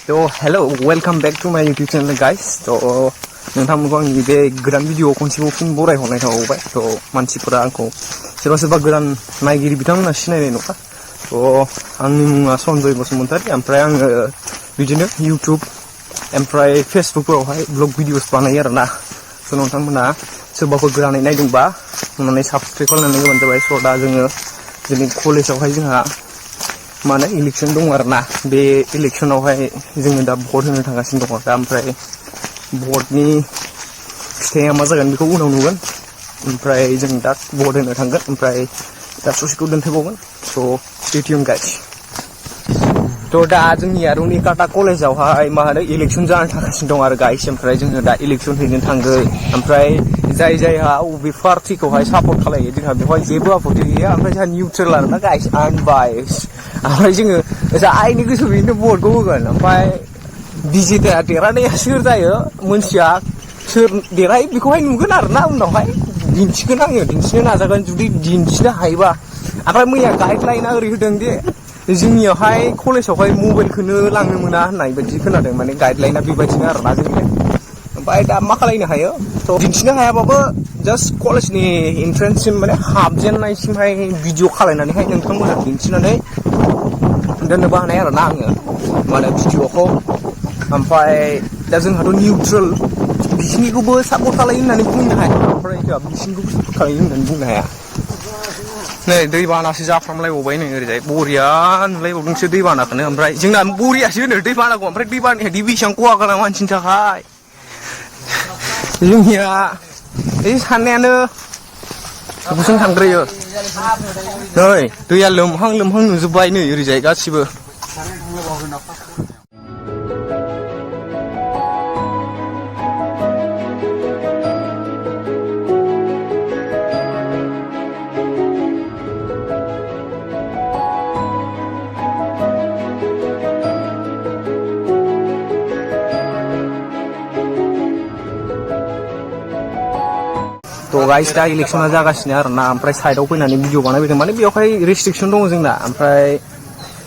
So hello, welcome back to my YouTube channel guys. So नोंथांमोनखौ आंनि बे गोदान video खनसेबाव फिन बरायहरनाय थाबावबाय। So मानसिफोरा आंखौ सोरबा सोरबा गोदान नायगिरि बिथांमोना सिनायनाय नङा। So आंनि मुङा सन्जय बसुमतारी ओमफ्राय आङो बिदिनो YouTube ओमफ्राय फेसबुकफोरावहाय ब्लग भिडिअस बानायो आरोना। So नोंथांमोना सोरबाफोर गोदानै नायदोंबा अननानै साबस्क्राइब खालामनानै होबानो जाबाय। So दा जोङो जोंनि कलेजावहाय जोंहा माने इलेक्शन दङ आरोना। बे इलेक्शनावहाय जोङो दा भट होनो थांगासिनो दङ। दा ओमफ्राय भटनि फिथाइया मा जागोन बेखौ उनाव नुगोन। ओमफ्राय जों दा भट होनो थांगोन ओमफ्राय दा ससेखौ दोनथ'बावगोन। स' स्टे टिउन गाइस। थ' दा जोंनि रुनिकाटा कलेजावहाय मा होनो इलेक्शन जानो थांगासिनो दं आरो गाइस। ओमफ्राय जोङो दा इलेक्शन हैनो थांगोन। ओमफ्राय जायहा अबे पार्टिखौहाय सापर्ट खालायो जोंहा बेवहाय जेबो आपत्ति गैया। ओमफ्राय जोंहा निउट्रेल आरोना गाइस, आनबायस। ओमफ्राय जोङो जायनि गोसो बेनो भटखौ होगोन। ओमफ्राय डिजिटेला देरहानाया सोर जायो मोनथिया, सोर देरहायो बेखौहाय नुगोन आरोना उनावहाय दिन्थिगोन, आङो दिन्थिनो नाजागोन जुदि दिन्थिनो हायोबा। ओमफ्राय मैया गाइडलाइना ओरै होदों दे जोंनियावहाय कलेजावहाय मबाइलखौनो लांनो मोना होननाय बायदि खोनादों। माने गाइडलाइना बेबायदिनो आरोना जोंनिया। ओमफ्राय दा मा खालायनो हायो, थ' दिन्थिनो हायाबाबो जास्ट कलेजनि एन्ट्रेन्ससिम माने हाबजेननायसिमहाय भिडिअ खालायनानैहाय नोंथांमोना दिन्थिनानै दोननोबो हानाय आरोना आङो माने भिडिअखौ। ओमफ्राय दा जोंहाथ' निउट्रेल बिसिनिखौबो सापर्ट खालायो होननानै बुंनो हाया। ओमफ्राय जोंहा बिसिनिखौबो सापर्ट खालायो होननानै बुंनो हाया। नै दैबानासो जाफ्रामलायबावबाय नै ओरैजाय बरिया नुलायबावदोंसो दैबानाखौनो। ओमफ्राय जोंना बरियासो होनो दैबानाखौ। ओमफ्राय दैबानायादि बेसेबां खहा खालामो मानसिनि थाखाय। जोंनिया बे साननायानो गुसुं थांद्रायो। नै दैया लोमहां नुजोब्बाय नै ओरैजाय गासिबो। थ' गाइस दा इलेक्शना जागासिनो आरोना। ओमफ्राय साइडआव फैनानै भिडिअ बानायफैदों। माने बेवहाय रेस्ट्रिक्सन दङ जोंना। ओमफ्राय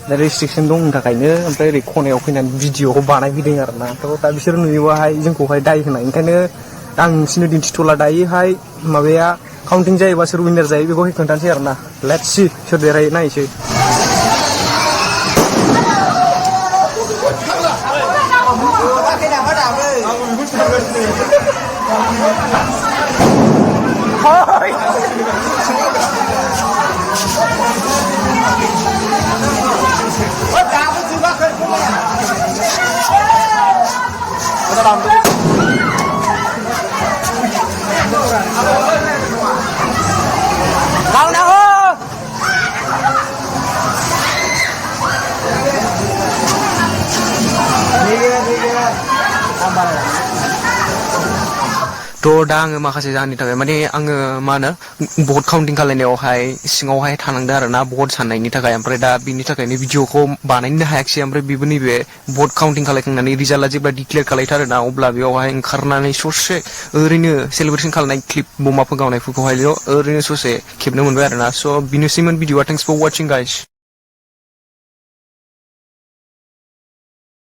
दा रेस्ट्रिक्सन दं थाखायनो ओमफ्राय ओरै खनायाव फैनानै भिडिअखौ बानायफैदों आरोना। थ' दा बिसोर नुयोबाहाय जोंखौहाय दाय होनाय। ओंखायनो आं नोंसिनो दिन्थिथ'ला। दायोहाय माबाया काउन्टिं जायोबा सोर विनार जायो बेखौहाय खोन्थानोसै आरोना। लेट्स सी सोर देरहायो नायसै। थ' दा आङो माखासे जाहोननि थाखाय माने आङो मा होनो भट काउन्टिं खालायनायावहाय सिङावहाय थानांदों आरोना भट साननायनि थाखाय। ओमफ्राय दा बिनि थाखायनो भिडिअखौ बानायनो हायाखिसै। ओमफ्राय बेबो नैबे भट काउन्टिं खालायखांनानै रिजाल्टआ जेब्ला डिक्लेयार खालायथारोना अब्ला बेयावहाय ओंखारनानै ससे ओरैनो सेलेब्रेसन खालामनाय क्लिप बमाफोर गावनायफोरखौहायल' ओरैनो ससे खेबनो मोनबाय आरोना। स' बेनोसैमोन भिडिअआ। Thanks for watching guys.